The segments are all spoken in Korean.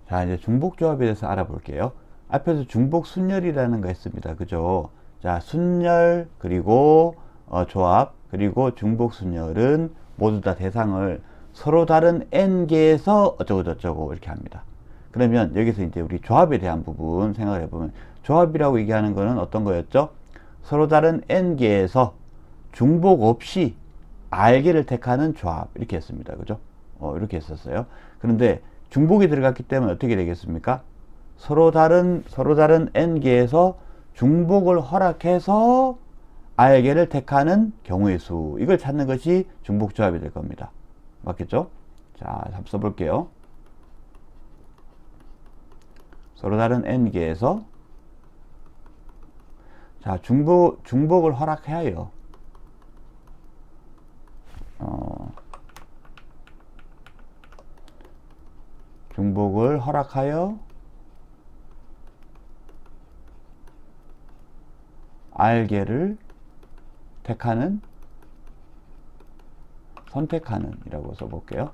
자, 이제 중복조합에 대해서 알아볼게요. 앞에서 중복순열이라는 거 했습니다. 그죠? 자, 순열, 그리고 조합, 그리고 중복순열은 모두 다 대상을 서로 다른 n개에서 어쩌고저쩌고 이렇게 합니다. 그러면 여기서 이제 우리 조합에 대한 부분 생각을 해보면, 조합이라고 얘기하는 거는 어떤 거였죠? 서로 다른 n개에서 중복 없이 r개를 택하는 조합, 이렇게 했습니다. 그죠? 이렇게 했었어요. 그런데 중복이 들어갔기 때문에 어떻게 되겠습니까? 서로 다른 n개에서 중복을 허락해서 r개를 택하는 경우의 수, 이걸 찾는 것이 중복조합이 될 겁니다. 맞겠죠? 자, 한번 써볼게요. 서로 다른 n개에서 자, 중복을 허락해요. 중복을 허락하여 r개를 택하는, 선택하는 이라고 써볼게요.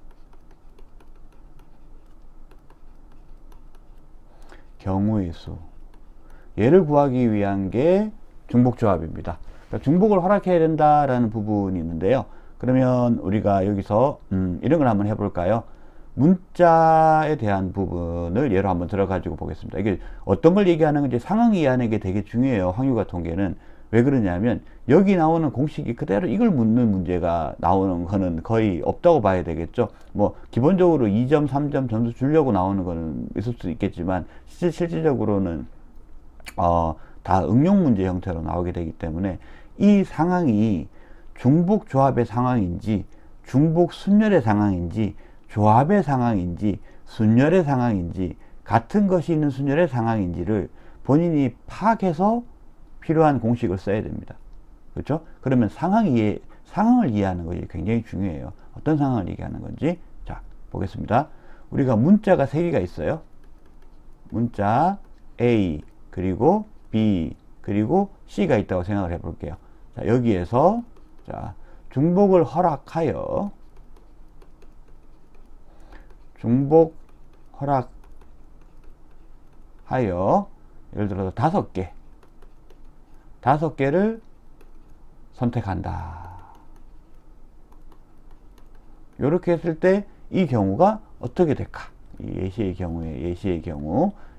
경우의 수, 얘를 구하기 위한 게 중복조합입니다. 그러니까 중복을 허락해야 된다라는 부분이 있는데요. 그러면 우리가 여기서 이런 걸 한번 해볼까요? 문자에 대한 부분을 예로 한번 들어가지고 보겠습니다. 이게 어떤 걸 얘기하는 건지 상황 이해하는 게 되게 중요해요. 확률과 통계는. 왜 그러냐면 여기 나오는 공식이 그대로 이걸 묻는 문제가 나오는 거는 거의 없다고 봐야 되겠죠. 뭐 기본적으로 2점, 3점 점수 주려고 나오는 거는 있을 수 있겠지만 실질적으로는 다 응용 문제 형태로 나오게 되기 때문에 이 상황이 중복 조합의 상황인지 중복 순열의 상황인지 조합의 상황인지 순열의 상황인지 같은 것이 있는 순열의 상황인지를 본인이 파악해서 필요한 공식을 써야 됩니다. 그렇죠? 그러면 상황을 이해하는 것이 굉장히 중요해요. 어떤 상황을 얘기하는 건지. 자, 보겠습니다. 우리가 문자가 3개가 있어요. 문자 A, 그리고 B, 그리고 C가 있다고 생각을 해볼게요. 자, 여기에서 자, 중복 허락하여 예를 들어서 5개를 선택한다. 이렇게 했을 때 이 경우가 어떻게 될까? 이 예시의 경우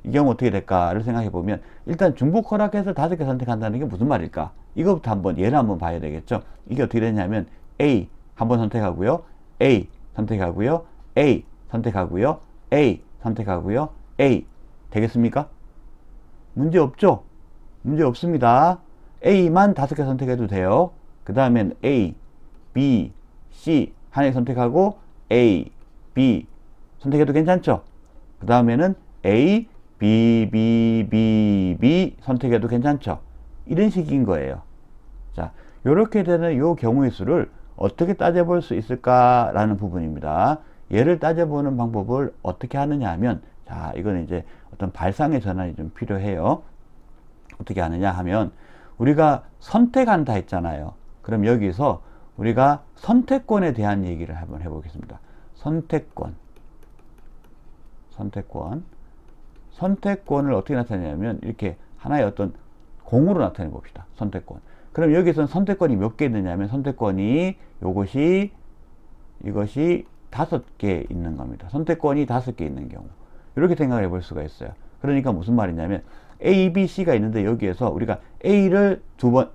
이 경우 어떻게 될까를 생각해 보면, 일단 중복 허락해서 5개 선택한다는 게 무슨 말일까? 이것부터 한번 예를 한번 봐야 되겠죠. 이게 어떻게 되냐면 A 한번 선택하고요, A 선택하고요, A 선택하고요, A 선택하고요, A 되겠습니까? 문제 없죠? 문제 없습니다. A만 5개 선택해도 돼요. 그 다음엔 A, B, C 하나 선택하고 A, B 선택해도 괜찮죠? 그 다음에는 A, B, B, B, B 선택해도 괜찮죠? 이런 식인 거예요. 자, 이렇게 되는 요 경우의 수를 어떻게 따져볼 수 있을까라는 부분입니다. 얘를 따져보는 방법을 어떻게 하느냐 하면, 자, 이거는 이제 어떤 발상의 전환이 좀 필요해요. 어떻게 하느냐 하면, 우리가 선택한다 했잖아요. 그럼 여기서 우리가 선택권에 대한 얘기를 한번 해보겠습니다. 선택권을 어떻게 나타내냐면 이렇게 하나의 어떤 공으로 나타내 봅시다. 선택권. 그럼 여기서는 선택권이 몇 개 있느냐면, 선택권이 이것이 5개 있는 겁니다. 선택권이 5개 있는 경우. 이렇게 생각해 볼 수가 있어요. 그러니까 무슨 말이냐면 A, B, C가 있는데 여기에서 우리가 A를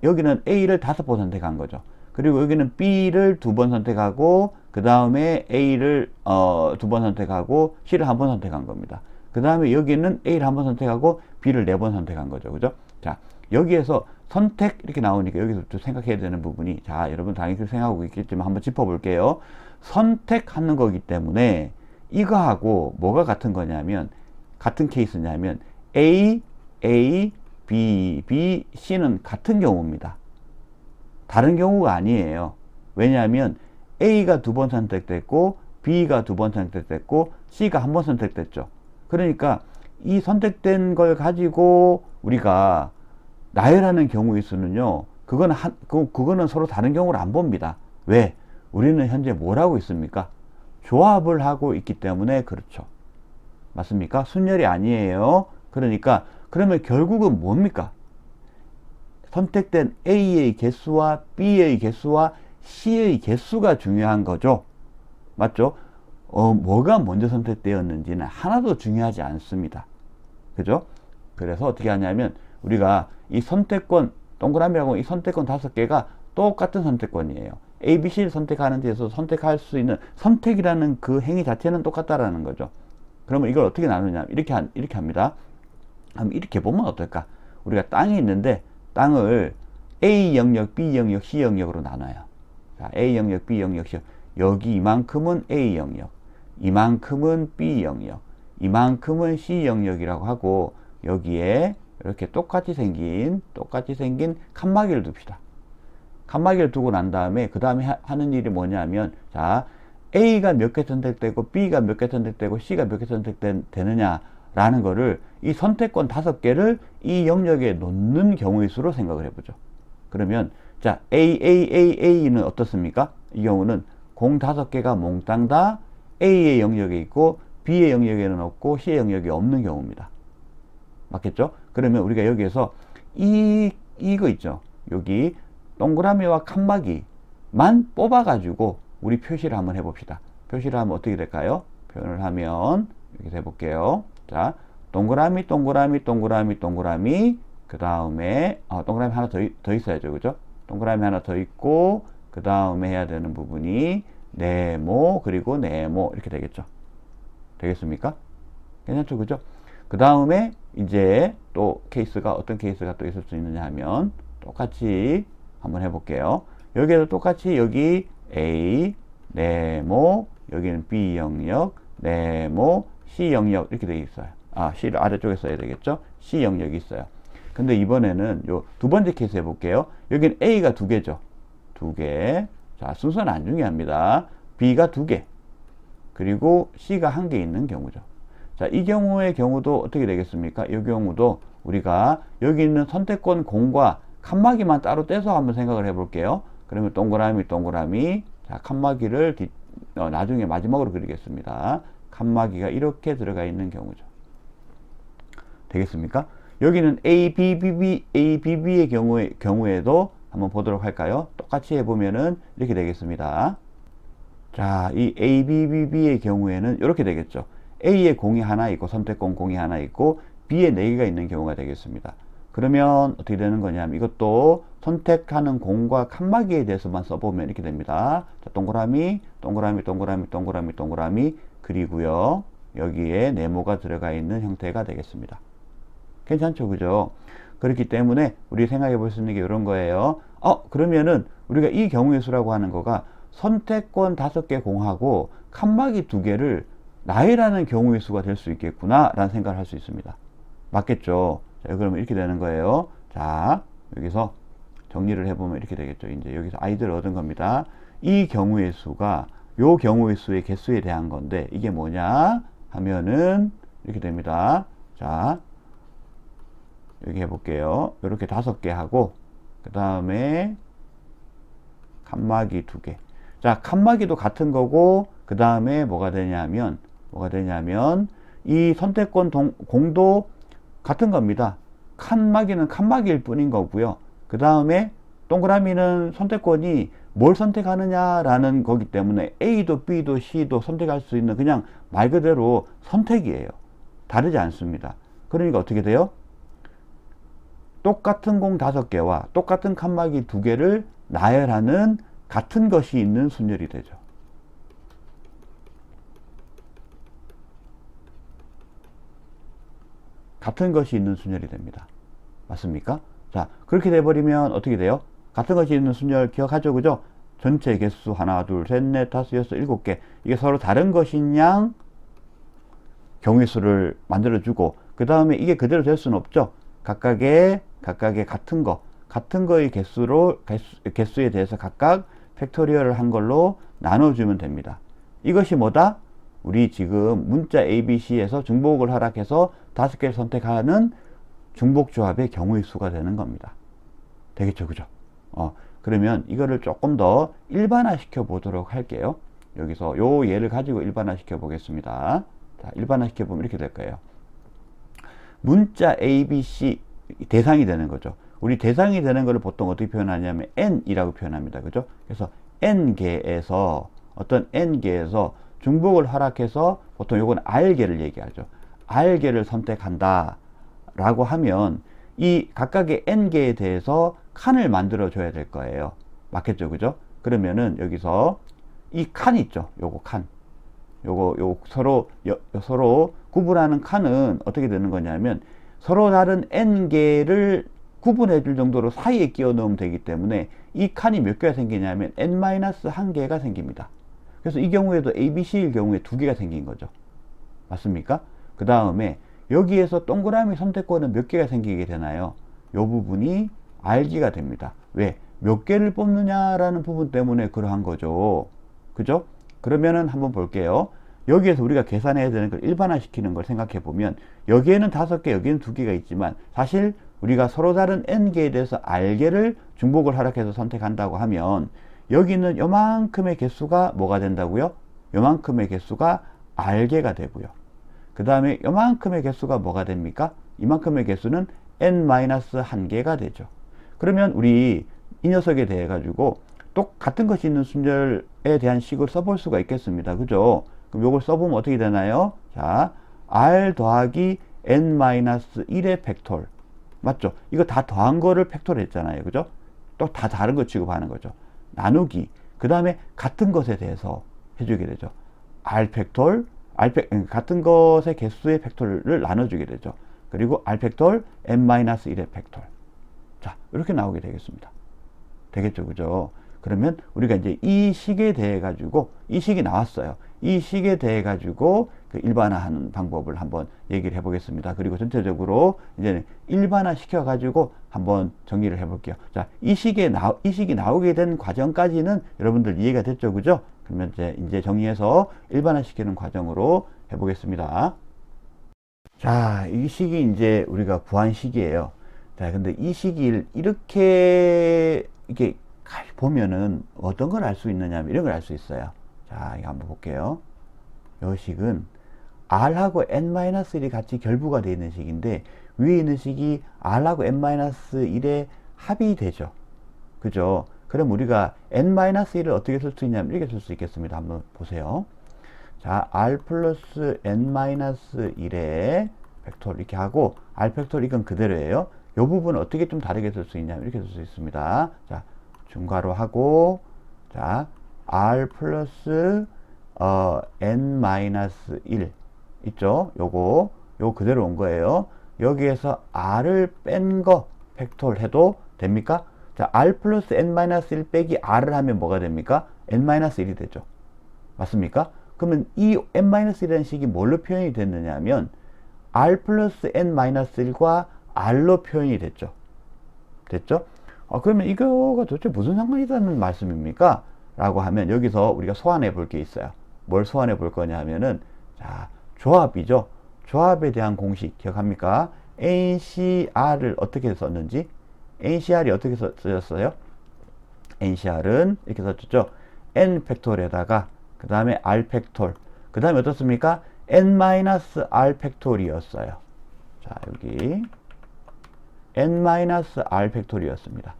여기는 A를 5번 선택한 거죠. 그리고 여기는 B를 2번 선택하고, 그 다음에 A를 2번 선택하고 C를 1번 선택한 겁니다. 그 다음에 여기는 A를 1번 선택하고 B를 4번 선택한 거죠. 그죠? 자, 여기에서 선택 이렇게 나오니까 여기서 또 생각해야 되는 부분이, 자, 여러분 당연히 생각하고 있겠지만 한번 짚어볼게요. 선택하는 거기 때문에 이거하고 뭐가 같은 거냐면, 같은 케이스냐면 A, B, B, C는 같은 경우입니다. 다른 경우가 아니에요. 왜냐하면 A가 2번 선택됐고 B가 2번 선택됐고 C가 1번 선택됐죠. 그러니까 이 선택된 걸 가지고 우리가 나열하는 경우의 수는요, 그거는 서로 다른 경우를 안 봅니다. 왜? 우리는 현재 뭘 하고 있습니까? 조합을 하고 있기 때문에 그렇죠. 맞습니까? 순열이 아니에요. 그러니까 그러면 결국은 뭡니까? 선택된 A의 개수와 B의 개수와 C의 개수가 중요한 거죠. 맞죠? 뭐가 먼저 선택되었는지는 하나도 중요하지 않습니다. 그죠? 그래서 어떻게 하냐면 우리가 이 선택권, 동그라미라고 이 선택권 5개가 똑같은 선택권이에요. A, B, C를 선택하는 데서 선택할 수 있는 선택이라는 그 행위 자체는 똑같다라는 거죠. 그러면 이걸 어떻게 나누냐? 이렇게 합니다. 그럼 이렇게 보면 어떨까? 우리가 땅이 있는데 땅을 A 영역, B 영역, C 영역으로 나눠요. 자, A 영역, B 영역, C 영역. 여기 이만큼은 A 영역, 이만큼은 B 영역, 이만큼은 C 영역이라고 하고 여기에 이렇게 똑같이 생긴 칸막이를 둡시다. 칸막이를 두고 난 다음에 그 다음에 하는 일이 뭐냐면 자 A가 몇 개 선택되고 B가 몇 개 선택되고 C가 몇 개 선택되느냐 라는 거를 이 선택권 5개를 이 영역에 놓는 경우의 수로 생각을 해보죠. 그러면 자 A는 어떻습니까? 이 경우는 공 5개가 몽땅 다 A의 영역에 있고 B의 영역에는 없고 C의 영역에 없는 경우입니다. 맞겠죠? 그러면 우리가 여기에서 이거 있죠. 여기 동그라미와 칸막이만 뽑아가지고 우리 표시를 한번 해봅시다. 표시를 하면 어떻게 될까요? 표현을 하면 이렇게 해볼게요. 자, 동그라미, 동그라미, 동그라미, 동그라미. 그 다음에 동그라미 하나 더 있어야죠, 그죠? 동그라미 하나 더 있고 그 다음에 해야 되는 부분이 네모 그리고 네모 이렇게 되겠죠. 되겠습니까? 괜찮죠, 그죠? 그 다음에 이제 또 어떤 케이스가 또 있을 수 있느냐 하면 똑같이 한번 해볼게요. 여기에도 똑같이 여기 A, 네모, 여기는 B 영역, 네모, C 영역 이렇게 되어 있어요. C를 아래쪽에 써야 되겠죠? C 영역이 있어요. 근데 이번에는 요 두 번째 케이스 해볼게요. 여기는 A가 2개죠. 2개. 자, 순서는 안 중요합니다. B가 2개. 그리고 C가 1개 있는 경우죠. 자, 이 경우의 경우도 어떻게 되겠습니까? 이 경우도 우리가 여기 있는 선택권 공과 칸막이만 따로 떼서 한번 생각을 해볼게요. 그러면 동그라미, 동그라미. 자, 칸막이를 나중에 마지막으로 그리겠습니다. 칸막이가 이렇게 들어가 있는 경우죠. 되겠습니까? 여기는 ABB의 경우에도 한번 보도록 할까요? 똑같이 해보면은 이렇게 되겠습니다. 자, 이 ABB의 경우에는 이렇게 되겠죠. A에 공이 하나 있고 선택권 공이 하나 있고 B에 4개가 있는 경우가 되겠습니다. 그러면 어떻게 되는 거냐면 이것도 선택하는 공과 칸막이에 대해서만 써보면 이렇게 됩니다. 자, 동그라미, 동그라미, 동그라미, 동그라미, 동그라미 그리고요. 여기에 네모가 들어가 있는 형태가 되겠습니다. 괜찮죠, 그죠? 그렇기 때문에 우리 생각해 볼 수 있는 게 이런 거예요. 그러면은 우리가 이 경우의 수라고 하는 거가 선택권 5개 공하고 칸막이 2개를 나열하는 경우의 수가 될 수 있겠구나 라는 생각을 할 수 있습니다. 맞겠죠? 자, 그러면 이렇게 되는 거예요. 자, 여기서 정리를 해보면 이렇게 되겠죠. 이제 여기서 아이들을 얻은 겁니다. 이 경우의 수가 요 경우의 수의 개수에 대한 건데 이게 뭐냐 하면은 이렇게 됩니다. 자, 여기 해볼게요. 이렇게 5개 하고 그 다음에 칸막이 2개. 자, 칸막이도 같은 거고 그 다음에 뭐가 되냐면 이 선택권 공도 같은 겁니다. 칸막이는 칸막이일 뿐인 거고요. 그 다음에 동그라미는 선택권이 뭘 선택하느냐라는 거기 때문에 A도 B도 C도 선택할 수 있는 그냥 말 그대로 선택이에요. 다르지 않습니다. 그러니까 어떻게 돼요? 똑같은 공 5개와 똑같은 칸막이 2개를 나열하는 같은 것이 있는 순열이 되죠. 같은 것이 있는 순열이 됩니다. 맞습니까? 자, 그렇게 돼버리면 어떻게 돼요? 같은 것이 있는 순열 기억하죠? 그죠? 전체 개수 하나, 둘, 셋, 넷, 다섯, 여섯, 7개. 이게 서로 다른 것인 양 경우의 수를 만들어주고 그 다음에 이게 그대로 될 수는 없죠. 각각의 같은 거의 개수에 대해서 각각 팩토리얼을 한 걸로 나눠주면 됩니다. 이것이 뭐다? 우리 지금 문자 ABC에서 중복을 허락해서 5개를 선택하는 중복조합의 경우의 수가 되는 겁니다. 되겠죠, 그죠? 그러면 이거를 조금 더 일반화 시켜 보도록 할게요. 여기서 요 예를 가지고 일반화 시켜 보겠습니다. 자, 일반화시켜 보면 이렇게 될 거예요. 문자 ABC 대상이 되는 거죠. 우리 대상이 되는 것을 보통 어떻게 표현하냐면 n이라고 표현합니다. 그죠? 그래서 n개에서 어떤 n개에서 중복을 허락해서 보통 요건 r개를 얘기하죠. r개를 선택한다 라고 하면 이 각각의 n개에 대해서 칸을 만들어 줘야 될 거예요. 맞겠죠? 그죠? 그러면은 여기서 이 칸 있죠. 요거 칸. 요거 서로 구분하는 칸은 어떻게 되는 거냐면 서로 다른 n개를 구분해 줄 정도로 사이에 끼워 넣으면 되기 때문에 이 칸이 몇 개가 생기냐면 n-1개가 생깁니다. 그래서 이 경우에도 ABC일 경우에 2개가 생긴 거죠. 맞습니까? 그 다음에 여기에서 동그라미 선택권은 몇 개가 생기게 되나요? 이 부분이 R기가 됩니다. 왜? 몇 개를 뽑느냐라는 부분 때문에 그러한 거죠. 그죠? 그러면은 한번 볼게요. 여기에서 우리가 계산해야 되는 걸 일반화시키는 걸 생각해 보면 여기에는 5개, 여기에는 2개가 있지만 사실 우리가 서로 다른 n개에 대해서 r개를 중복을 허락해서 선택한다고 하면 여기는 요만큼의 개수가 뭐가 된다고요? 요만큼의 개수가 r개가 되고요. 그 다음에 요만큼의 개수가 뭐가 됩니까? 이만큼의 개수는 n-1개가 되죠. 그러면 우리 이 녀석에 대해 가지고 똑같은 것이 있는 순열에 대한 식을 써볼 수가 있겠습니다. 그죠? 그럼 요걸 써보면 어떻게 되나요? 자, r 더하기 n-1의 팩토. 맞죠? 이거 다 더한 거를 팩토로 했잖아요. 그죠? 또 다 다른 거 취급하는 거죠. 나누기. 그 다음에 같은 것에 대해서 해주게 되죠. r 팩토, 같은 것의 개수의 팩토를 나눠주게 되죠. 그리고 r 팩토 n-1의 팩토. 자, 이렇게 나오게 되겠습니다. 되겠죠? 그죠? 그러면 우리가 이제 이 식에 대해 가지고 이 식이 나왔어요. 이 식에 대해 가지고 그 일반화하는 방법을 한번 얘기를 해 보겠습니다. 그리고 전체적으로 이제 일반화 시켜 가지고 한번 정리를 해 볼게요. 자, 이 식이 나오게 된 과정까지는 여러분들 이해가 됐죠? 그죠? 그러면 이제 정리해서 일반화 시키는 과정으로 해 보겠습니다. 자, 이 식이 이제 우리가 구한 식이에요. 자, 근데 이 식을 이렇게 보면은 어떤 걸 알 수 있느냐 하면 이런 걸 알 수 있어요. 자, 이거 한번 볼게요. 이 식은 r하고 n-1이 같이 결부가 되어 있는 식인데 위에 있는 식이 r하고 n-1의 합이 되죠. 그죠? 그럼 우리가 n-1을 어떻게 쓸 수 있냐면 이렇게 쓸 수 있겠습니다. 한번 보세요. 자, r 플러스 n-1의 팩토 이렇게 하고 r 팩토 이건 그대로예요. 이 부분은 어떻게 좀 다르게 쓸 수 있냐면 이렇게 쓸 수 있습니다. 자, 중괄호 하고 자 r 플러스 n-1 있죠? 요거 그대로 온 거예요. 여기에서 r을 뺀 거 팩토를 해도 됩니까? 자, r 플러스 n-1 빼기 r을 하면 뭐가 됩니까? n-1이 되죠. 맞습니까? 그러면 이 n-1이라는 식이 뭘로 표현이 됐느냐 하면 r 플러스 n-1과 r로 표현이 됐죠. 됐죠? 그러면 이거가 도대체 무슨 상관이라는 말씀입니까? 라고 하면 여기서 우리가 소환해 볼 게 있어요. 뭘 소환해 볼 거냐 하면은 자, 조합이죠. 조합에 대한 공식 기억합니까? NCR을 어떻게 썼는지 NCR이 어떻게 쓰였어요? NCR은 이렇게 썼죠. N 팩토리에다가 그 다음에 R 팩토리 그 다음에 어떻습니까? N-R 팩토리였어요. 자, 여기 n-r 팩토리였습니다.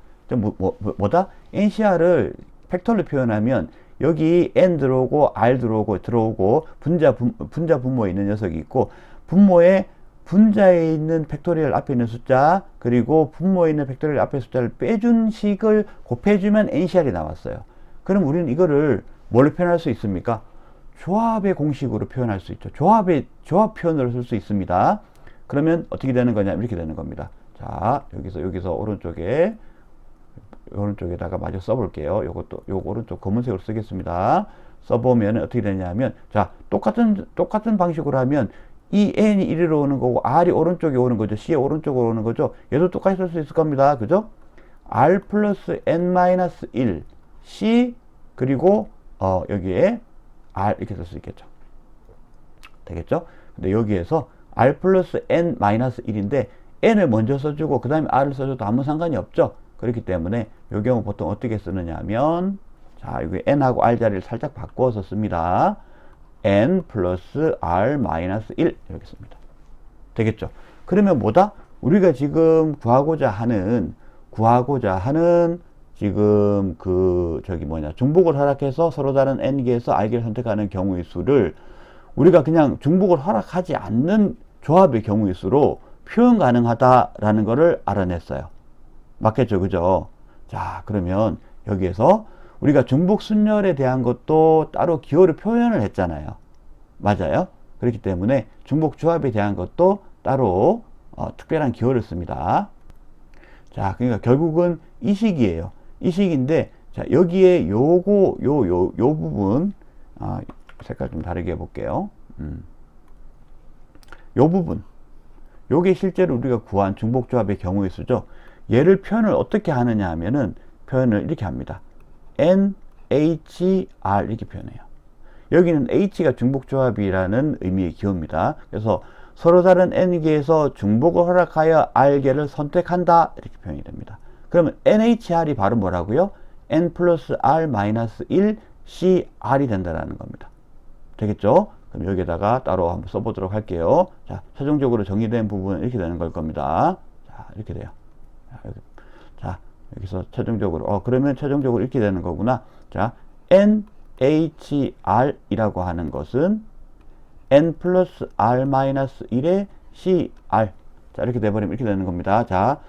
뭐다? NCR을 팩토리로 표현하면 여기 n 들어오고 r 들어오고 분자 분모에 있는 녀석이 있고 분자에 있는 팩토리얼 앞에 있는 숫자 그리고 분모에 있는 팩토리얼 앞에 숫자를 빼준 식을 곱해주면 NCR이 나왔어요. 그럼 우리는 이거를 뭘로 표현할 수 있습니까? 조합의 공식으로 표현할 수 있죠. 조합 표현으로 쓸 수 있습니다. 그러면 어떻게 되는 거냐면 이렇게 되는 겁니다. 자, 여기서 오른쪽에다가 마저 써볼게요. 요거 오른쪽 검은색으로 쓰겠습니다. 써보면 어떻게 되냐면, 자, 똑같은 방식으로 하면 이 n이 이리로 오는 거고 r이 오른쪽에 오는 거죠. c의 오른쪽으로 오는 거죠. 얘도 똑같이 쓸 수 있을 겁니다. 그죠? r 플러스 n-1 c 그리고 여기에 r 이렇게 쓸 수 있겠죠. 되겠죠? 근데 여기에서 r 플러스 n-1인데 n을 먼저 써주고 그 다음에 r을 써줘도 아무 상관이 없죠. 그렇기 때문에 이 경우 보통 어떻게 쓰느냐 하면 자, 여기 n하고 r 자리를 살짝 바꿔서 씁니다. n 플러스 r 마이너스 1 이렇게 씁니다. 되겠죠? 그러면 뭐다? 우리가 지금 구하고자 하는 지금 중복을 허락해서 서로 다른 n개에서 r개를 선택하는 경우의 수를 우리가 그냥 중복을 허락하지 않는 조합의 경우의 수로 표현 가능하다라는 것을 알아냈어요. 맞겠죠? 그죠? 자, 그러면 여기에서 우리가 중복 순열에 대한 것도 따로 기호를 표현을 했잖아요. 맞아요? 그렇기 때문에 중복 조합에 대한 것도 따로 특별한 기호를 씁니다. 자, 그러니까 결국은 이 식이에요. 이 식인데, 자, 여기에 요 부분, 색깔 좀 다르게 해볼게요. 요 부분. 요게 실제로 우리가 구한 중복조합의 경우의 수죠. 얘를 표현을 어떻게 하느냐 하면은 표현을 이렇게 합니다. NHR 이렇게 표현해요. 여기는 H가 중복조합이라는 의미의 기호입니다. 그래서 서로 다른 N개에서 중복을 허락하여 R개를 선택한다 이렇게 표현이 됩니다. 그러면 NHR이 바로 뭐라고요? N 플러스 R 마이너스 1 CR이 된다는 겁니다. 되겠죠? 그럼 여기에다가 따로 한번 써보도록 할게요. 자, 최종적으로 정의된 부분은 이렇게 되는 걸 겁니다. 자, 이렇게 돼요. 자, 여기서 최종적으로, 그러면 최종적으로 이렇게 되는 거구나. 자, NHR이라고 하는 것은 N 플러스 R 마이너스 1의 CR. 자, 이렇게 돼버리면 이렇게 되는 겁니다. 자,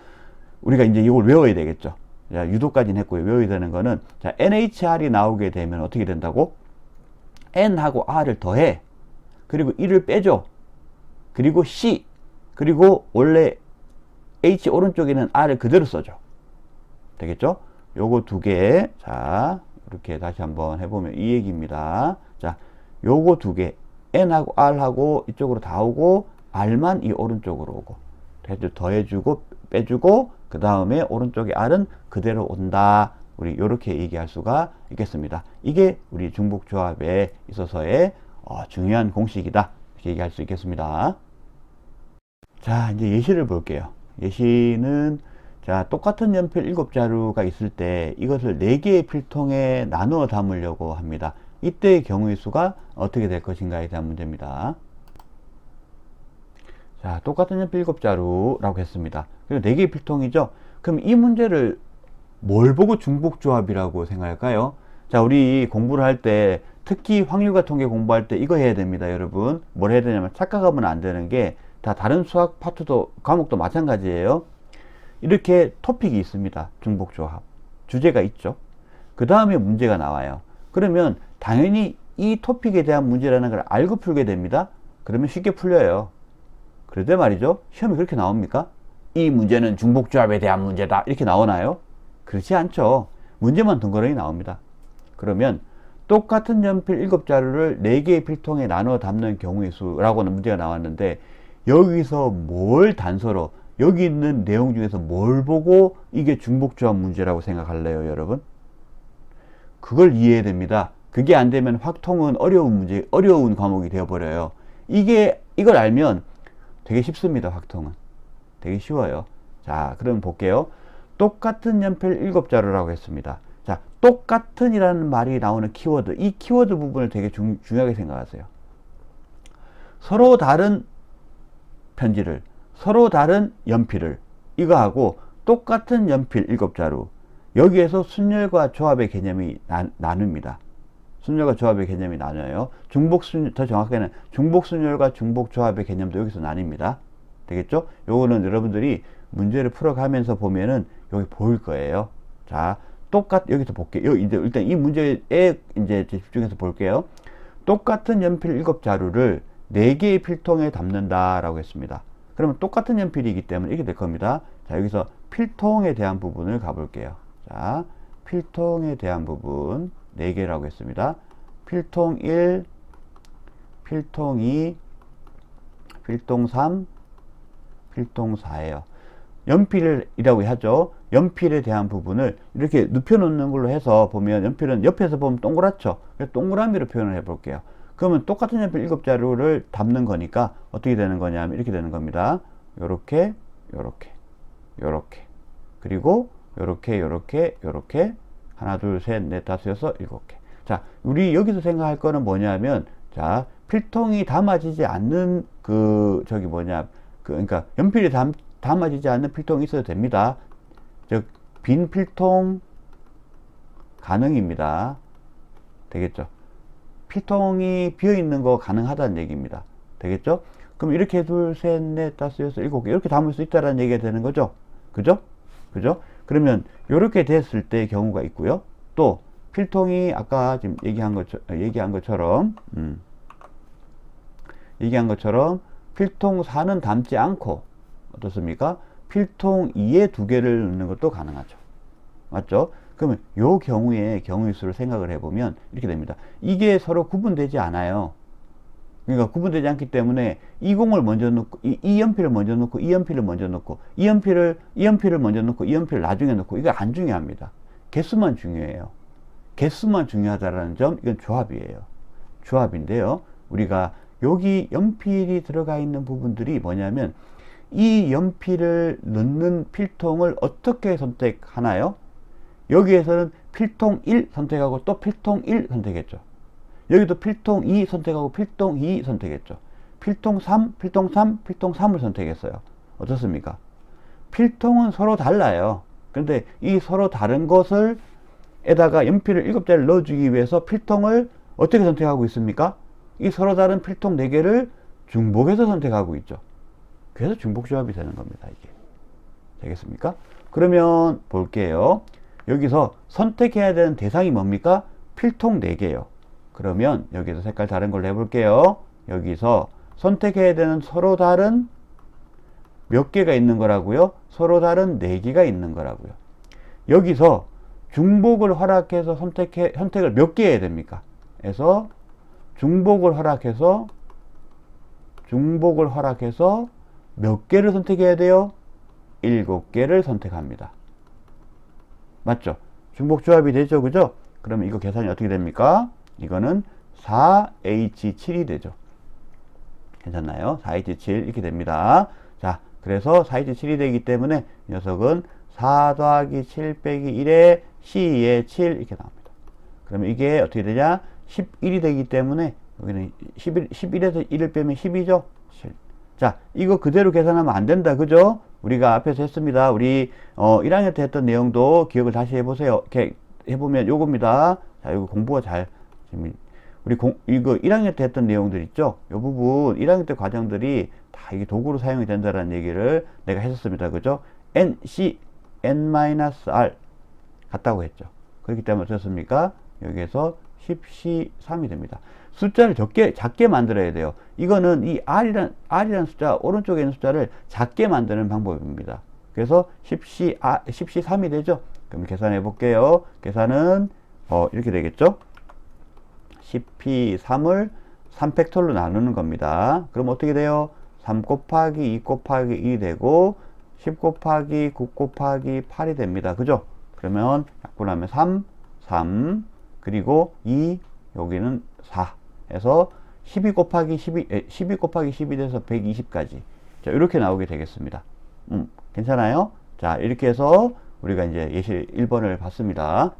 우리가 이제 이걸 외워야 되겠죠. 자, 유도까지는 했고요. 외워야 되는 거는, 자, NHR이 나오게 되면 어떻게 된다고? N하고 R을 더해. 그리고 1을 빼줘. 그리고 C. 그리고 원래 H 오른쪽에는 R을 그대로 써줘. 되겠죠? 요거 두 개. 자, 이렇게 다시 한번 해보면 이 얘기입니다. 자, 요거 두 개. N하고 R하고 이쪽으로 다 오고, R만 이 오른쪽으로 오고. 더해주고, 빼주고, 그 다음에 오른쪽에 R은 그대로 온다. 우리 이렇게 얘기할 수가 있겠습니다. 이게 우리 중복조합에 있어서의 중요한 공식이다. 이렇게 얘기할 수 있겠습니다. 자, 이제 예시를 볼게요. 예시는, 자, 똑같은 연필 7자루가 있을 때 이것을 4개의 필통에 나누어 담으려고 합니다. 이때의 경우의 수가 어떻게 될 것인가에 대한 문제입니다. 자, 똑같은 연필 7자루라고 했습니다. 그리고 4개의 필통이죠. 그럼 이 문제를 뭘 보고 중복조합이라고 생각할까요? 자, 우리 공부를 할 때, 특히 확률과 통계 공부할 때 이거 해야 됩니다, 여러분. 뭘 해야 되냐면 착각하면 안 되는 게, 다 다른 수학 파트도, 과목도 마찬가지예요. 이렇게 토픽이 있습니다. 중복조합. 주제가 있죠. 그 다음에 문제가 나와요. 그러면 당연히 이 토픽에 대한 문제라는 걸 알고 풀게 됩니다. 그러면 쉽게 풀려요. 그런데 말이죠. 시험이 그렇게 나옵니까? 이 문제는 중복조합에 대한 문제다. 이렇게 나오나요? 그렇지 않죠. 문제만 덩그러니 나옵니다. 그러면 똑같은 연필 7자루를 4개의 필통에 나눠 담는 경우의 수라고 하는 문제가 나왔는데, 여기서 뭘 단서로, 여기 있는 내용 중에서 뭘 보고 이게 중복조합 문제라고 생각할래요, 여러분? 그걸 이해해야 됩니다. 그게 안 되면 확통은 어려운 과목이 되어버려요. 이걸 알면 되게 쉽습니다, 확통은. 되게 쉬워요. 자, 그럼 볼게요. 똑같은 연필 7자루라고 했습니다. 자, 똑같은 이라는 말이 나오는 키워드, 이 키워드 부분을 되게 중요하게 생각하세요. 서로 다른 편지를, 서로 다른 연필을, 이거하고 똑같은 연필 7자루, 여기에서 순열과 조합의 개념이 나눕니다. 순열과 조합의 개념이 나뉘어요. 더 정확하게는 중복순열과 중복조합의 개념도 여기서 나뉩니다. 되겠죠? 요거는 여러분들이 문제를 풀어가면서 보면은 여기 보일 거예요. 자, 여기서 볼게요. 일단 이 문제에 이제 집중해서 볼게요. 똑같은 연필 7자루를 4개의 필통에 담는다라고 했습니다. 그러면 똑같은 연필이기 때문에 이렇게 될 겁니다. 자, 여기서 필통에 대한 부분을 가볼게요. 자, 필통에 대한 부분 4개라고 했습니다. 필통 1, 필통 2, 필통 3, 필통 4예요. 연필이라고 하죠. 연필에 대한 부분을 이렇게 눕혀놓는 걸로 해서 보면, 연필은 옆에서 보면 동그랗죠. 그래서 동그라미로 표현을 해볼게요. 그러면 똑같은 연필 7자루를 담는 거니까 어떻게 되는 거냐면 이렇게 되는 겁니다. 요렇게, 요렇게, 요렇게, 그리고 요렇게, 요렇게, 요렇게, 하나, 둘, 셋, 넷, 다섯, 여섯, 7개. 자, 우리 여기서 생각할 거는 뭐냐면, 자, 필통이 담아지지 않는 그러니까 연필이 담아지지 않는 필통이 있어도 됩니다. 즉, 빈 필통 가능입니다. 되겠죠? 필통이 비어있는 거 가능하다는 얘기입니다. 되겠죠? 그럼 이렇게 둘, 셋, 넷, 다섯, 여섯, 일곱 개 이렇게 담을 수 있다는 얘기가 되는 거죠. 그죠? 그죠? 그러면 이렇게 됐을 때의 경우가 있고요. 또 필통이 아까 지금 얘기한 것처럼 필통 4는 담지 않고 어떻습니까? 필통 2에 두 개를 넣는 것도 가능하죠. 맞죠? 그러면 요 경우의 경우의 수를 생각을 해보면 이렇게 됩니다. 이게 서로 구분되지 않아요. 그러니까 구분되지 않기 때문에 이 공을 먼저 넣고 이 연필을 먼저 넣고 이 연필을 먼저 넣고 이 연필을 먼저 넣고 이 연필을 나중에 넣고 이거 안 중요합니다. 개수만 중요해요. 개수만 중요하다라는 점, 이건 조합이에요. 조합인데요. 우리가 여기 연필이 들어가 있는 부분들이 뭐냐면 이 연필을 넣는 필통을 어떻게 선택하나요? 여기에서는 필통 1 선택하고 또 필통 1 선택했죠. 여기도 필통 2 선택하고 필통 2 선택했죠. 필통 3, 필통 3, 필통 3을 선택했어요. 어떻습니까? 필통은 서로 달라요. 그런데 이 서로 다른 것을 에다가 연필을 7자를 넣어주기 위해서 필통을 어떻게 선택하고 있습니까? 이 서로 다른 필통 4개를 중복해서 선택하고 있죠. 그래서 중복조합이 되는 겁니다. 이게. 되겠습니까? 그러면 볼게요. 여기서 선택해야 되는 대상이 뭡니까? 필통 4개요. 그러면 여기서 색깔 다른 걸로 해볼게요. 여기서 선택해야 되는 서로 다른 몇 개가 있는 거라고요? 서로 다른 4개가 있는 거라고요. 여기서 중복을 허락해서 선택을 몇 개 해야 됩니까? 그래서 중복을 허락해서 몇 개를 선택해야 돼요? 7개를 선택합니다. 맞죠? 중복 조합이 되죠, 그죠? 그러면 이거 계산이 어떻게 됩니까? 이거는 4H7이 되죠. 괜찮나요? 4H7 이렇게 됩니다. 자, 그래서 4H7이 되기 때문에 이 녀석은 4 더하기 7 빼기 1에 C에 7 이렇게 나옵니다. 그러면 이게 어떻게 되냐? 11이 되기 때문에 여기는 11에서 1을 빼면 10이죠? 7. 자, 이거 그대로 계산하면 안 된다. 그죠? 우리가 앞에서 했습니다. 우리 1학년 때 했던 내용도 기억을 다시 해보세요. 이렇게 해보면 요겁니다. 자, 이거 공부가 이거 1학년 때 했던 내용들 있죠? 요 부분 1학년 때 과정들이 다 이게 도구로 사용이 된다는 얘기를 내가 했었습니다. 그죠? NC, N-R 같다고 했죠. 그렇기 때문에 어떻습니까? 여기에서 10C3이 됩니다. 숫자를 작게 만들어야 돼요. 이거는 이 R이라는 숫자, 오른쪽에 있는 숫자를 작게 만드는 방법입니다. 그래서 10C3이 되죠. 그럼 계산해 볼게요. 계산은, 이렇게 되겠죠? 10P3을 3팩토리로 나누는 겁니다. 그럼 어떻게 돼요? 3 곱하기 2 곱하기 1이 되고, 10 곱하기 9 곱하기 8이 됩니다. 그죠? 그러면 약분하면 3, 그리고 2, 여기는 4 해서 12 곱하기 10이 돼서 120까지. 자, 이렇게 나오게 되겠습니다. 괜찮아요? 자, 이렇게 해서 우리가 이제 예시 1번을 봤습니다.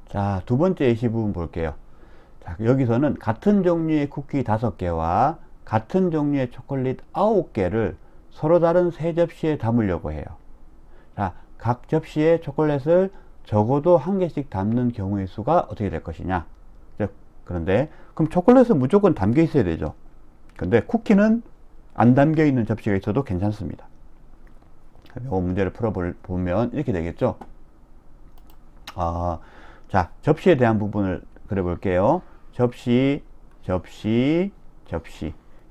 자, 두 번째 예시 부분 볼게요. 자, 여기서는 같은 종류의 쿠키 5개와 같은 종류의 초콜릿 9개를 서로 다른 세 접시에 담으려고 해요. 자, 각 접시에 초콜릿을 적어도 1개씩 담는 경우의 수가 어떻게 될 것이냐. 그런데 그럼 초콜릿은 무조건 담겨 있어야 되죠. 근데 쿠키는 안 담겨 있는 접시가 있어도 괜찮습니다. 이 문제를 풀어보면 이렇게 되겠죠. 자, 접시에 대한 부분을 그려볼게요. 접시.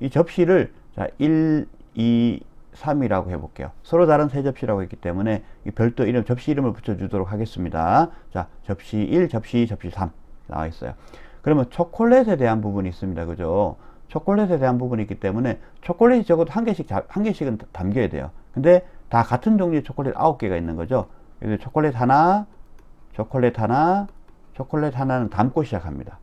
이 접시를 자 1, 2, 3이라고 해볼게요. 서로 다른 세 접시라고 했기 때문에 이 별도 이름, 접시 이름을 붙여주도록 하겠습니다. 자, 접시 1, 접시 3 나와 있어요. 그러면 초콜릿에 대한 부분이 있습니다. 그죠? 초콜릿에 대한 부분이 있기 때문에 초콜릿이 적어도 한 개씩은 담겨야 돼요. 근데 다 같은 종류의 초콜릿 9개가 있는 거죠. 그래서 초콜릿 하나는 담고 시작합니다.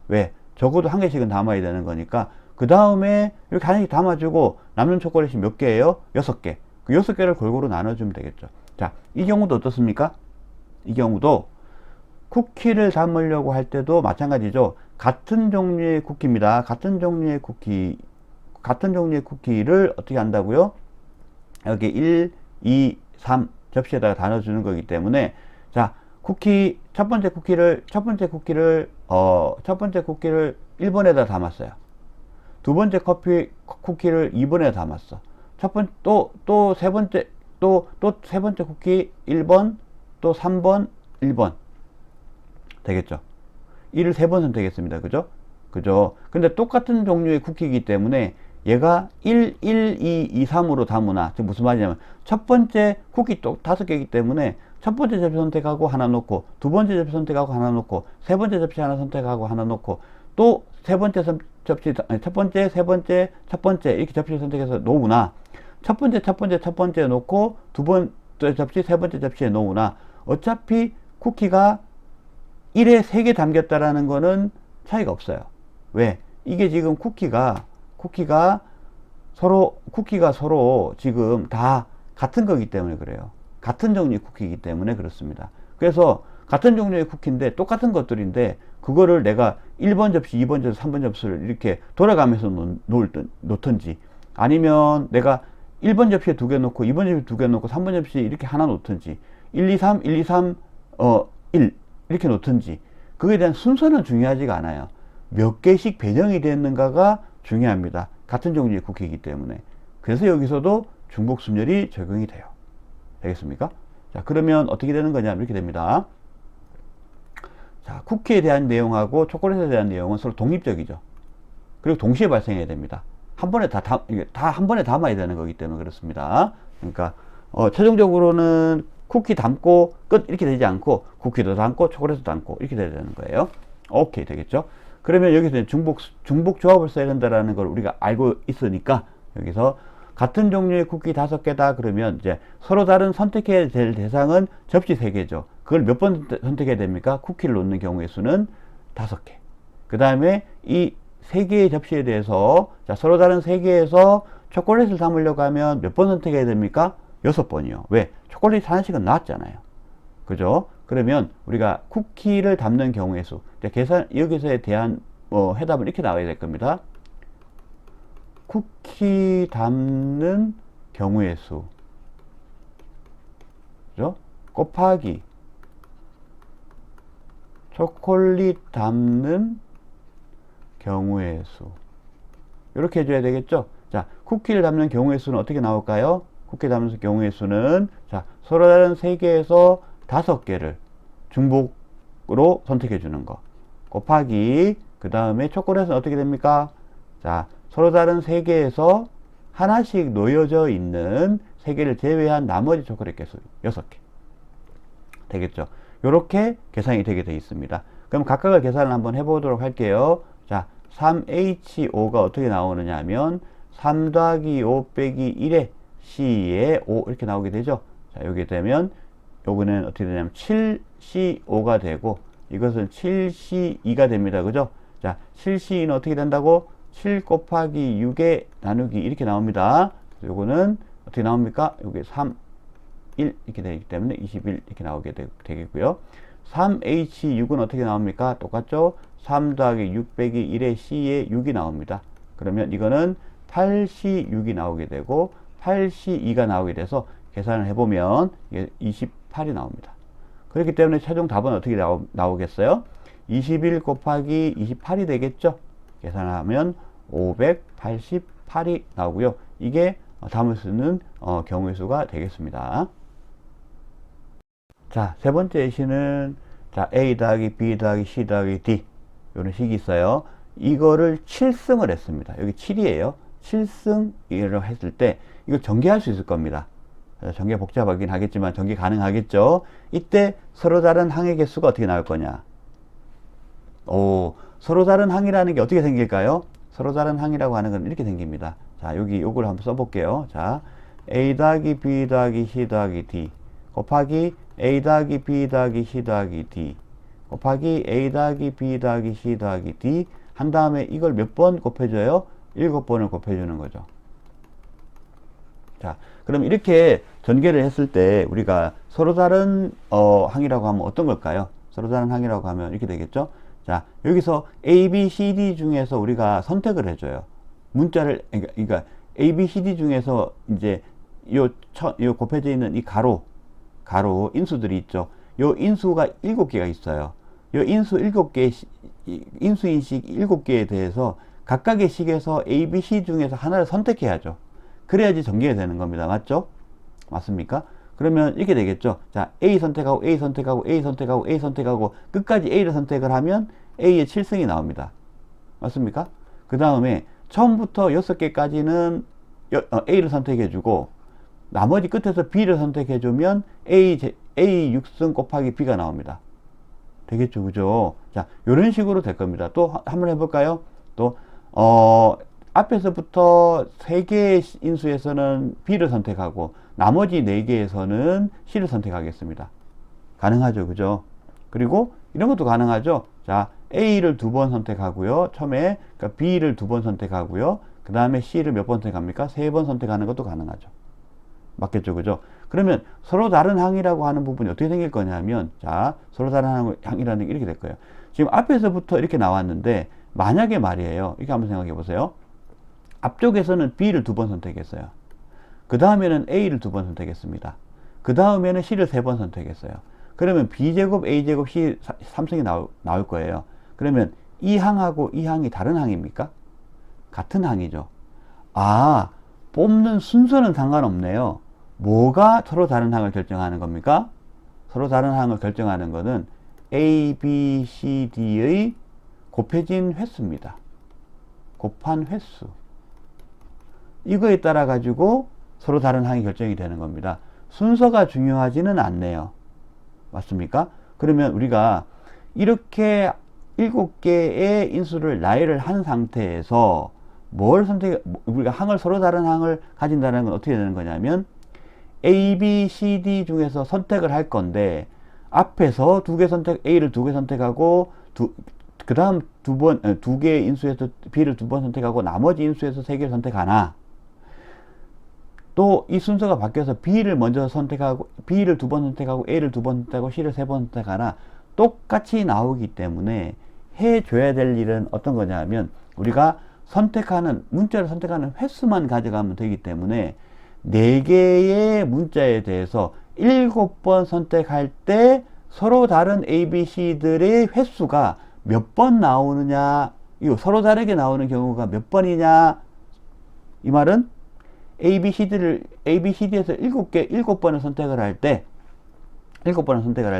왜? 적어도 1개씩은 담아야 되는 거니까 그 다음에 이렇게 하나씩 담아주고 남는 초콜릿이 몇 개예요? 6개. 그 6개를 골고루 나눠주면 되겠죠. 자, 이 경우도 어떻습니까? 이 경우도 쿠키를 담으려고 할 때도 마찬가지죠. 같은 종류의 쿠키입니다. 같은 종류의 쿠키를 어떻게 한다고요? 여기 1, 2, 3 접시에다가 다 넣어주는 거기 때문에, 자, 첫 번째 쿠키를 1번에다 담았어요. 두 번째 쿠키를 2번에 담았어. 또 세 번째 쿠키 1번, 또 3번, 1번. 되겠죠? 1을 3번 선택했습니다. 그죠? 근데 똑같은 종류의 쿠키이기 때문에 얘가 1, 2, 3으로 담으나, 지금 무슨 말이냐면, 첫 번째 쿠키 또 5개이기 때문에, 첫 번째 접시 선택하고 하나 놓고, 두 번째 접시 선택하고 하나 놓고, 세 번째 접시 하나 선택하고 하나 놓고, 또 세 번째 접시, 첫 번째, 세 번째, 첫 번째, 이렇게 접시 선택해서 놓으나, 첫 번째 놓고, 두 번째 접시, 세 번째 접시에 놓으나, 어차피 쿠키가 1에 3개 담겼다라는 거는 차이가 없어요. 왜? 이게 지금 쿠키가 서로 지금 다 같은 거기 때문에 그래요. 같은 종류의 쿠키이기 때문에 그렇습니다. 그래서 같은 종류의 쿠키인데 똑같은 것들인데, 그거를 내가 1번 접시, 2번 접시, 3번 접시를 이렇게 돌아가면서 놓든지, 아니면 내가 1번 접시에 2개 놓고 2번 접시에 2개 놓고 3번 접시에 이렇게 하나 놓든지, 1, 2, 3, 1, 2, 3, 1 이렇게 놓든지, 그거에 대한 순서는 중요하지가 않아요. 몇 개씩 배정이 됐는가가 중요합니다. 같은 종류의 쿠키이기 때문에. 그래서 여기서도 중복순열이 적용이 돼요. 되겠습니까? 자, 그러면 어떻게 되는 거냐? 이렇게 됩니다. 자, 쿠키에 대한 내용하고 초콜릿에 대한 내용은 서로 독립적이죠. 그리고 동시에 발생해야 됩니다. 한 번에 다 한 번에 담아야 되는 거기 때문에 그렇습니다. 그러니까 최종적으로는 쿠키 담고 끝 이렇게 되지 않고, 쿠키도 담고 초콜릿도 담고 이렇게 돼야 되는 거예요. 오케이, 되겠죠? 그러면 여기서 중복 조합을 써야 된다라는 걸 우리가 알고 있으니까, 여기서 같은 종류의 쿠키 5개다 그러면 이제 서로 다른 선택해야 될 대상은 접시 3개죠. 그걸 몇 번 선택해야 됩니까? 쿠키를 놓는 경우의 수는 5개. 그 다음에 이 3개의 접시에 대해서, 자, 서로 다른 3개에서 초콜릿을 담으려고 하면 몇 번 선택해야 됩니까? 6번이요. 왜? 초콜릿 하나씩은 나왔잖아요. 그죠? 그러면 우리가 쿠키를 담는 경우의 수, 여기서에 대한 해답은 이렇게 나와야 될 겁니다. 쿠키 담는 경우의 수, 그죠? 곱하기 초콜릿 담는 경우의 수. 이렇게 해줘야 되겠죠? 자, 쿠키를 담는 경우의 수는 어떻게 나올까요? 쿠키 담는 경우의 수는, 자, 서로 다른 3개에서 5개를 중복으로 선택해 주는 거. 곱하기, 그 다음에 초콜릿은 어떻게 됩니까? 자, 서로 다른 3개에서 하나씩 놓여져 있는 3개를 제외한 나머지 초콜릿 개수 6개. 되겠죠? 요렇게 계산이 되게 되어 있습니다. 그럼 각각을 계산을 한번 해보도록 할게요. 자, 3H5가 어떻게 나오느냐 하면 3 더하기 5 빼기 1에 C에 5 이렇게 나오게 되죠. 자, 여기 되면 요거는 어떻게 되냐면 7C5가 되고, 이것은 7C2가 됩니다. 그죠? 자, 7C2는 어떻게 된다고? 7 곱하기 6에 나누기 이렇게 나옵니다. 요거는 어떻게 나옵니까? 여기 3, 1 이렇게 되기 때문에 21 이렇게 나오게 되겠고요. 3H6은 어떻게 나옵니까? 똑같죠? 3 더하기 6 빼기 1에 C에 6이 나옵니다. 그러면 이거는 8C6이 나오게 되고 8C2가 나오게 돼서 계산을 해보면 이게 28이 나옵니다. 그렇기 때문에 최종 답은 어떻게 나오겠어요? 21 곱하기 28이 되겠죠? 계산하면 588이 나오고요. 이게 담을 수 있는 경우의 수가 되겠습니다. 자, 세 번째 예시는, 자, A 더하기 B 더하기 C 더하기 D 이런 식이 있어요. 이거를 7승을 했습니다. 여기 7이에요. 7승이라고 했을 때 이걸 전개할 수 있을 겁니다. 전개 복잡하긴 하겠지만 전개 가능하겠죠. 이때 서로 다른 항의 개수가 어떻게 나올 거냐? 서로 다른 항이라는 게 어떻게 생길까요? 서로 다른 항이라고 하는 건 이렇게 생깁니다. 자, 여기 요걸 한번 써볼게요. 자, A 더하기 B 더하기 C 더하기 D 곱하기 A 더하기 B 더하기 C 더하기 D 곱하기 A 더하기 B 더하기 C 더하기 D 한 다음에 이걸 몇 번 곱해줘요? 7번을 곱해주는 거죠. 자, 그럼 이렇게 전개를 했을 때 우리가 서로 다른 항이라고 하면 어떤 걸까요? 서로 다른 항이라고 하면 이렇게 되겠죠? 자, 여기서 A, B, C, D 중에서 우리가 선택을 해줘요. 문자를, 그러니까 A, B, C, D 중에서 이제 요 곱해져 있는 이 가로 인수들이 있죠. 요 인수가 7개가 있어요. 요 인수 7개, 인수인식 7개에 대해서 각각의 식에서 A, B, C 중에서 하나를 선택해야죠. 그래야지 전개가 되는 겁니다. 맞죠? 맞습니까? 그러면 이렇게 되겠죠. 자, A 선택하고 A 선택하고 A 선택하고 A 선택하고 끝까지 A를 선택을 하면 A의 7승이 나옵니다. 맞습니까? 그 다음에 처음부터 6개까지는 A를 선택해주고 나머지 끝에서 B를 선택해주면 A 6승 곱하기 B가 나옵니다. 되겠죠, 그죠? 자, 요런 식으로 될 겁니다. 또 한번 해볼까요? 또 앞에서부터 3개의 인수에서는 B를 선택하고 나머지 4개에서는 C를 선택하겠습니다. 가능하죠, 그죠? 그리고 이런 것도 가능하죠. 자, A를 2번 선택하고요. 처음에 그러니까 B를 2번 선택하고요. 그 다음에 C를 몇 번 선택합니까? 3번 선택하는 것도 가능하죠. 맞겠죠, 그죠? 그러면 서로 다른 항이라고 하는 부분이 어떻게 생길 거냐면, 자, 서로 다른 항이라는 게 이렇게 될 거예요. 지금 앞에서부터 이렇게 나왔는데, 만약에 말이에요. 이렇게 한번 생각해 보세요. 앞쪽에서는 B를 2번 선택했어요. 그 다음에는 A를 2번 선택했습니다. 그 다음에는 C를 3번 선택했어요. 그러면 B제곱, A제곱, C 3승이 나올 거예요. 그러면 이 항하고 이 항이 다른 항입니까? 같은 항이죠. 아, 뽑는 순서는 상관없네요. 뭐가 서로 다른 항을 결정하는 겁니까? 서로 다른 항을 결정하는 것은 A, B, C, D의 곱해진 횟수입니다. 곱한 횟수. 이거에 따라 가지고 서로 다른 항이 결정이 되는 겁니다. 순서가 중요하지는 않네요. 맞습니까? 그러면 우리가 이렇게 7개의 인수를 나열을 한 상태에서 우리가 항을 서로 다른 항을 가진다는 건 어떻게 되는 거냐면 A, B, C, D 중에서 선택을 할 건데 앞에서 A를 2개 선택하고 그 다음 2개의 인수에서 B를 2번 선택하고 나머지 인수에서 3개를 선택하나, 또 이 순서가 바뀌어서 B를 먼저 선택하고 B를 2번 선택하고 A를 2번 선택하고 C를 3번 선택하나 똑같이 나오기 때문에 해줘야 될 일은 어떤 거냐 하면 우리가 문자를 선택하는 횟수만 가져가면 되기 때문에 4개의 문자에 대해서 7번 선택할 때 서로 다른 ABC들의 횟수가 몇 번 나오느냐, 이거 서로 다르게 나오는 경우가 몇 번이냐, 이 말은 ABCD에서 7번을 선택을 할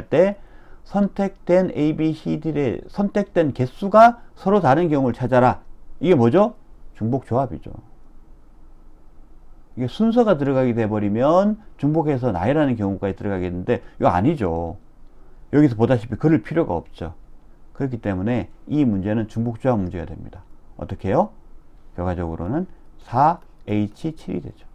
때, 선택된 ABCD의 선택된 개수가 서로 다른 경우를 찾아라. 이게 뭐죠? 중복조합이죠. 이게 순서가 들어가게 돼버리면 중복해서 나열하는 경우까지 들어가겠는데, 이거 아니죠. 여기서 보다시피 그럴 필요가 없죠. 그렇기 때문에 이 문제는 중복조합 문제가 됩니다. 어떻게 해요? 결과적으로는 4H7이 되죠.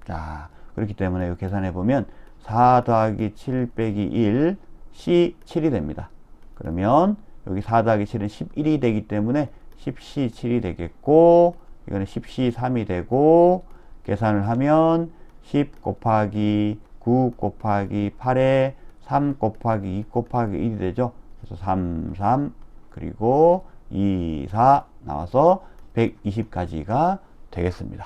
자, 그렇기 때문에 이거 계산해보면 4 더하기 7 빼기 1, C7이 됩니다. 그러면 여기 4 더하기 7은 11이 되기 때문에 10C7이 되겠고, 이거는 10C3이 되고, 계산을 하면 10 곱하기 9 곱하기 8에 3 곱하기 2 곱하기 1이 되죠. 그래서 3, 3, 그리고 2, 4 나와서 120까지가 되겠습니다.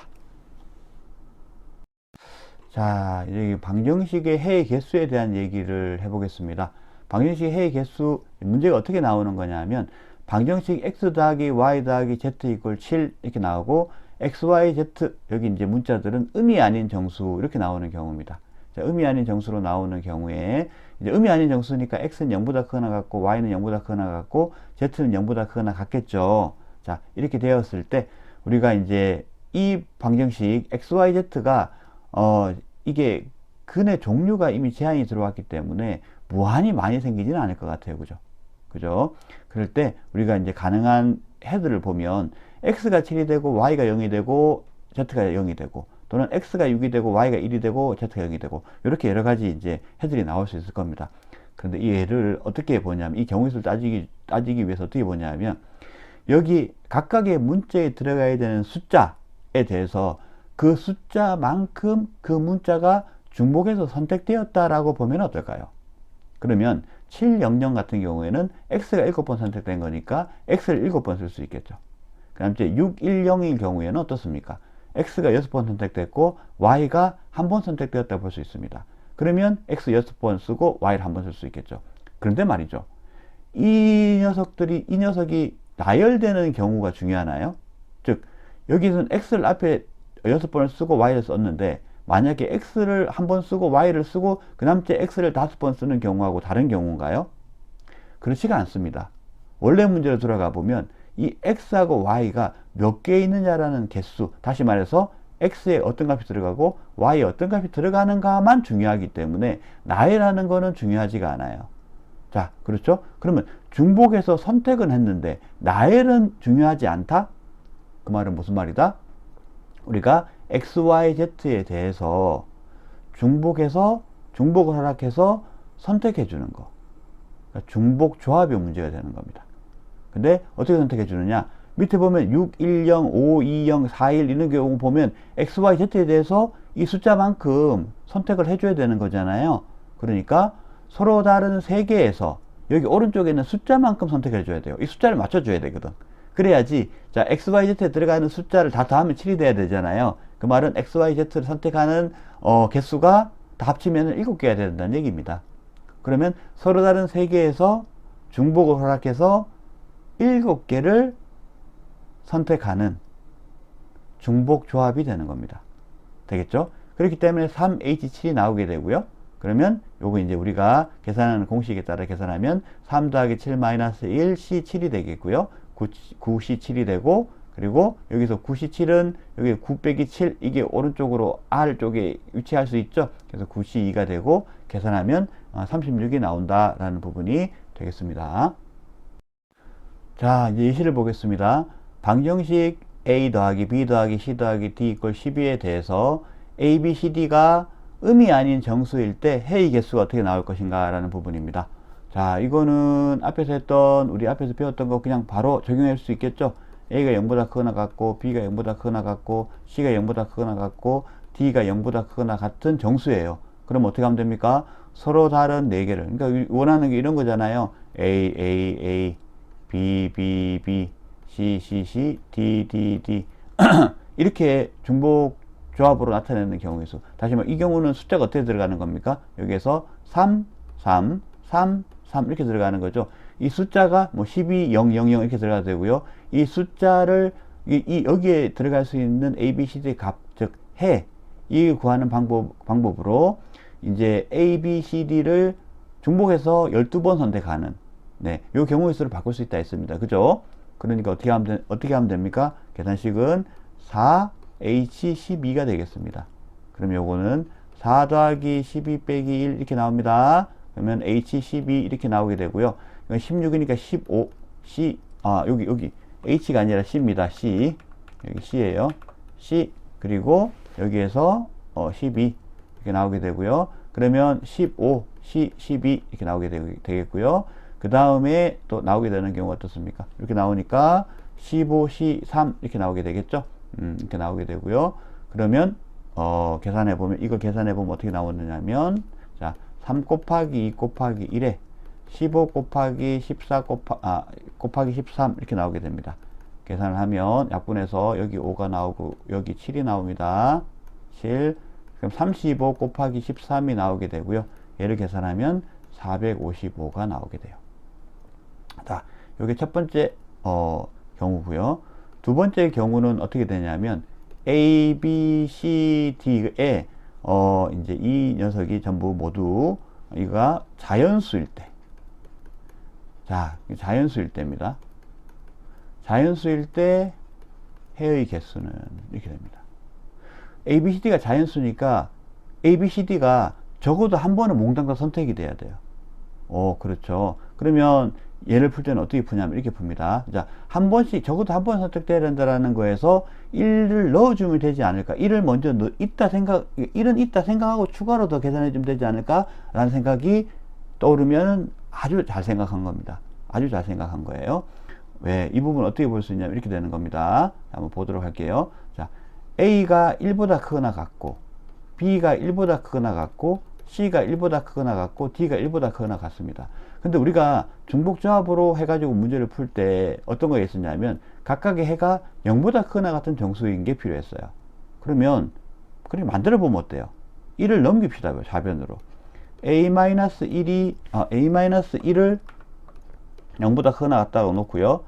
자, 이제 방정식의 해의 개수에 대한 얘기를 해보겠습니다. 방정식 해의 개수, 문제가 어떻게 나오는 거냐면, 방정식 x 더하기 y 더하기 z 이퀄 7 이렇게 나오고, x, y, z, 여기 이제 문자들은 음이 아닌 정수 이렇게 나오는 경우입니다. 자, 음이 아닌 정수로 나오는 경우에, 이제 음이 아닌 정수니까 x는 0보다 크거나 같고, y는 0보다 크거나 같고, z는 0보다 크거나 같겠죠. 자, 이렇게 되었을 때, 우리가 이제 이 방정식 x, y, z가, 이게 근의 종류가 이미 제한이 들어왔기 때문에 무한히 많이 생기지는 않을 것 같아요. 그죠? 그죠? 그럴 때 우리가 이제 가능한 헤드를 보면 x가 7이 되고 y가 0이 되고 z가 0이 되고, 또는 x가 6이 되고 y가 1이 되고 z가 0이 되고, 이렇게 여러 가지 이제 헤드들이 나올 수 있을 겁니다. 그런데 이 애를 어떻게 보냐면, 이 경우수를 따지기 위해서 어떻게 보냐면, 여기 각각의 문자에 들어가야 되는 숫자에 대해서 그 숫자만큼 그 문자가 중복해서 선택되었다라고 보면 어떨까요? 그러면 700 같은 경우에는 x가 7번 선택된 거니까 x를 7번 쓸 수 있겠죠. 그 다음 이제 610일 경우에는 어떻습니까? x가 6번 선택됐고 y가 1번 선택되었다고 볼 수 있습니다. 그러면 x 6번 쓰고 y를 1번 쓸 수 있겠죠. 그런데 말이죠. 이 녀석이 나열되는 경우가 중요하나요? 즉, 여기서는 x를 앞에 6번을 쓰고 y를 썼는데, 만약에 x를 1번 쓰고 y를 쓰고 그 다음째 x를 5번 쓰는 경우하고 다른 경우인가요? 그렇지가 않습니다. 원래 문제로 들어가 보면 이 x하고 y가 몇 개 있느냐라는 개수, 다시 말해서 x에 어떤 값이 들어가고 y에 어떤 값이 들어가는가만 중요하기 때문에 나열하는 거는 중요하지가 않아요. 자, 그렇죠? 그러면 중복에서 선택은 했는데 나열은 중요하지 않다? 그 말은 무슨 말이다? 우리가 x, y, z에 대해서 중복을 허락해서 선택해 주는 거. 그러니까 중복 조합이 문제가 되는 겁니다. 근데 어떻게 선택해 주느냐? 밑에 보면 6, 1, 0, 5, 2, 0, 4, 1 이런 경우 보면 x, y, z에 대해서 이 숫자만큼 선택을 해줘야 되는 거잖아요. 그러니까 서로 다른 세 개에서 여기 오른쪽에 있는 숫자만큼 선택해 줘야 돼요. 이 숫자를 맞춰줘야 되거든. 그래야지 자 x, y, z에 들어가는 숫자를 다 더하면 7이 돼야 되잖아요. 그 말은 x, y, z를 선택하는 개수가 다 합치면 7개가 된다는 얘기입니다. 그러면 서로 다른 세 개에서 중복을 허락해서 7개를 선택하는 중복 조합이 되는 겁니다. 되겠죠? 그렇기 때문에 3H7이 나오게 되고요. 그러면 요거 이제 우리가 계산하는 공식에 따라 계산하면 3 더하기 7 마이너스 1 C7이 되겠고요. 9C7이 되고, 그리고 여기서 9C7은 여기 9 빼기 7 이게 오른쪽으로 R 쪽에 위치할 수 있죠. 그래서 9C2가 되고 계산하면 36이 나온다라는 부분이 되겠습니다. 자, 이제 예시를 보겠습니다. 방정식 A 더하기 B 더하기 C 더하기 D 이퀄 12에 대해서 A, B, C, D가 음이 아닌 정수일 때 해의 개수가 어떻게 나올 것인가 라는 부분입니다. 자, 이거는 우리 앞에서 배웠던 거 그냥 바로 적용할 수 있겠죠. A가 0보다 크거나 같고 B가 0보다 크거나 같고 C가 0보다 크거나 같고 D가 0보다 크거나 같은 정수예요. 그럼 어떻게 하면 됩니까? 서로 다른 4개를, 그러니까 원하는 게 이런 거잖아요. A, A, A, B, B, B, C, C, C, D, D, D 이렇게 중복 조합으로 나타내는 경우의 수. 다시 말해 이 경우는 숫자가 어떻게 들어가는 겁니까? 여기에서 3, 3, 3, 3 이렇게 들어가는 거죠. 이 숫자가 뭐 12, 0, 0, 0 이렇게 들어가도 되고요. 이 숫자를 여기에 들어갈 수 있는 A, B, C, D의 값, 즉 해, 이 구하는 방법으로 이제 A, B, C, D를 중복해서 12번 선택하는 요 경우의 수를 바꿀 수 있다 했습니다. 그죠? 그러니까 어떻게 하면 됩니까? 계산식은 4H12가 되겠습니다. 그럼 요거는 4 더하기 12 빼기 1 이렇게 나옵니다. 그러면 H12 이렇게 나오게 되고요. 16이니까 15, C, 여기 H가 아니라 C입니다. C. 여기 C예요. C. 그리고 여기에서 12 이렇게 나오게 되고요. 그러면 15, C, 12 이렇게 나오게 되겠고요. 그 다음에 또 나오게 되는 경우가 어떻습니까? 이렇게 나오니까 15, C3 이렇게 나오게 되겠죠? 이렇게 나오게 되고요. 그러면 계산해보면 이거 계산해보면 어떻게 나오느냐면 자 3 곱하기 2 곱하기 1에 15 곱하기 14 곱하기 13 이렇게 나오게 됩니다. 계산을 하면 약분해서 여기 5가 나오고 여기 7이 나옵니다. 7. 그럼 35 곱하기 13이 나오게 되고요. 얘를 계산하면 455가 나오게 돼요. 자, 요게 첫 번째 경우고요. 두 번째 경우는 어떻게 되냐면 A, B, C, D에 이제 이 녀석이 전부 모두 이가 자연수일 때. 자, 자연수일 때입니다. 자연수일 때 해의 개수는 이렇게 됩니다. A, B, C, D가 자연수니까 A, B, C, D가 적어도 한 번은 몽땅 다 선택이 돼야 돼요. 그렇죠. 그러면 얘를 풀 때는 어떻게 푸냐면 이렇게 풉니다. 자, 한 번씩 적어도 한 번 선택돼야 된다라는 거에서 1을 넣어주면 되지 않을까. 1을 먼저 1은 있다 생각하고 추가로 더 계산해주면 되지 않을까 라는 생각이 떠오르면 아주 잘 생각한 겁니다. 아주 잘 생각한 거예요. 왜? 이 부분 어떻게 볼 수 있냐면 이렇게 되는 겁니다. 한번 보도록 할게요. 자, A가 1보다 크거나 같고 B가 1보다 크거나 같고 C가 1보다 크거나 같고 D가 1보다 크거나 같습니다. 근데 우리가 중복조합으로 해가지고 문제를 풀 때 어떤 거 있었냐면 각각의 해가 0보다 크거나 같은 정수인 게 필요했어요. 그러면 그렇게 만들어 보면 어때요? 1을 넘깁시다. 좌변으로. A-1을 0보다 크거나 같다고 놓고요.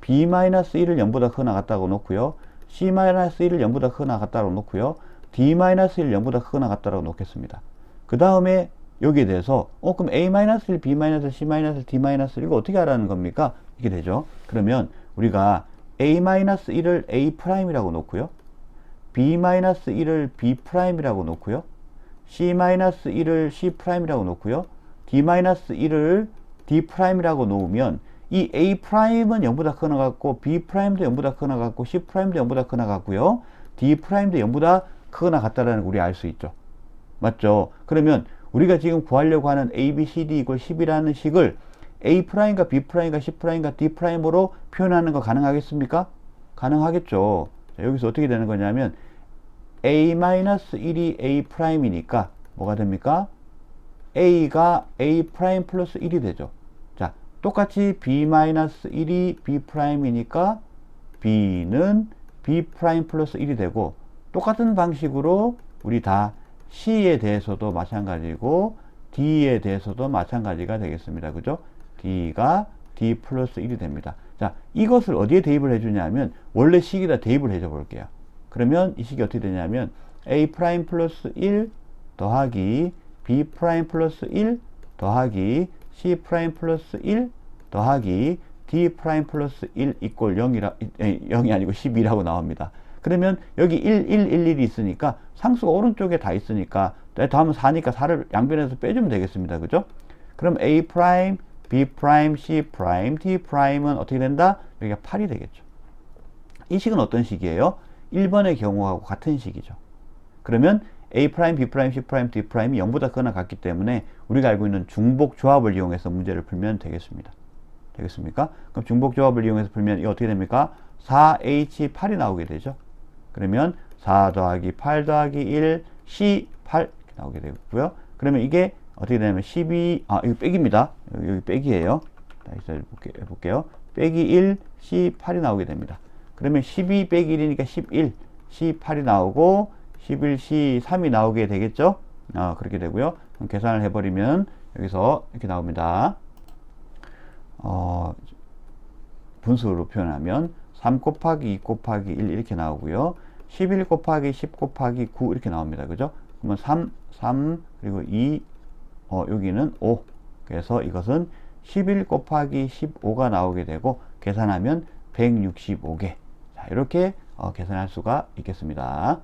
B-1을 0보다 크거나 같다고 놓고요. C-1을 0보다 크거나 같다고 놓고요. D-1을 0보다 크거나 같다고 놓겠습니다. 그 다음에 여기에 대해서 그럼 A-1, B-, C-, D- 이거 어떻게 하라는 겁니까? 이게 되죠. 그러면 우리가 A-1을 A'이라고 놓고요. B-1을 B'이라고 놓고요. C-1을 C'이라고 놓고요. D-1을 D'이라고 놓으면 이 A'은 0보다 크거나 같고 B'도 0보다 크거나 같고 C'도 0보다 크거나 같고요. D'도 0보다 크거나 같다라는 걸 우리 알 수 있죠. 맞죠? 그러면 우리가 지금 구하려고 하는 A, B, C, D 이퀄 10이라는 식을 A'과 B'과 C'과 D'으로 표현하는 거 가능하겠습니까? 가능하겠죠. 자, 여기서 어떻게 되는 거냐면 A-1이 A'이니까 뭐가 됩니까? A가 A' 플러스 1이 되죠. 자, 똑같이 B-1이 B'이니까 B는 B' 플러스 1이 되고 똑같은 방식으로 우리 다 C에 대해서도 마찬가지고 D에 대해서도 마찬가지가 되겠습니다. 그죠? D가 D 플러스 1이 됩니다. 자, 이것을 어디에 대입을 해주냐면 원래 식에다 대입을 해줘 볼게요. 그러면 이 식이 어떻게 되냐면 A' 플러스 1 더하기 B' 플러스 1 더하기 C' 플러스 1 더하기 D' 플러스 1 이꼴 0이 아니고 12라고 나옵니다. 그러면 여기 1, 1, 1, 1이 있으니까 상수가 오른쪽에 다 있으니까 다음은 4니까 4를 양변에서 빼주면 되겠습니다. 그죠? 그럼 A', B', C', D'은 어떻게 된다? 여기가 8이 되겠죠. 이 식은 어떤 식이에요? 1번의 경우하고 같은 식이죠. 그러면 A', B', C', D'이 0보다 크거나 같기 때문에 우리가 알고 있는 중복조합을 이용해서 문제를 풀면 되겠습니다. 되겠습니까? 그럼 중복조합을 이용해서 풀면 이거 어떻게 됩니까? 4H8이 나오게 되죠. 그러면 4 더하기 8 더하기 1, C8 이렇게 나오게 되고요. 그러면 이게 어떻게 되냐면 12, 이거 빼기입니다. 여기 빼기예요. 다시 해볼게요. 빼기 1, C8이 나오게 됩니다. 그러면 12 빼기 1이니까 11, C8이 나오고 11, C3이 나오게 되겠죠. 그렇게 되고요. 그럼 계산을 해버리면 여기서 이렇게 나옵니다. 분수로 표현하면 3 곱하기 2 곱하기 1 이렇게 나오고요. 11 곱하기 10 곱하기 9 이렇게 나옵니다. 그죠? 그러면 3 그리고 2 여기는 5. 그래서 이것은 11 곱하기 15가 나오게 되고 계산하면 165개. 자, 이렇게 계산할 수가 있겠습니다.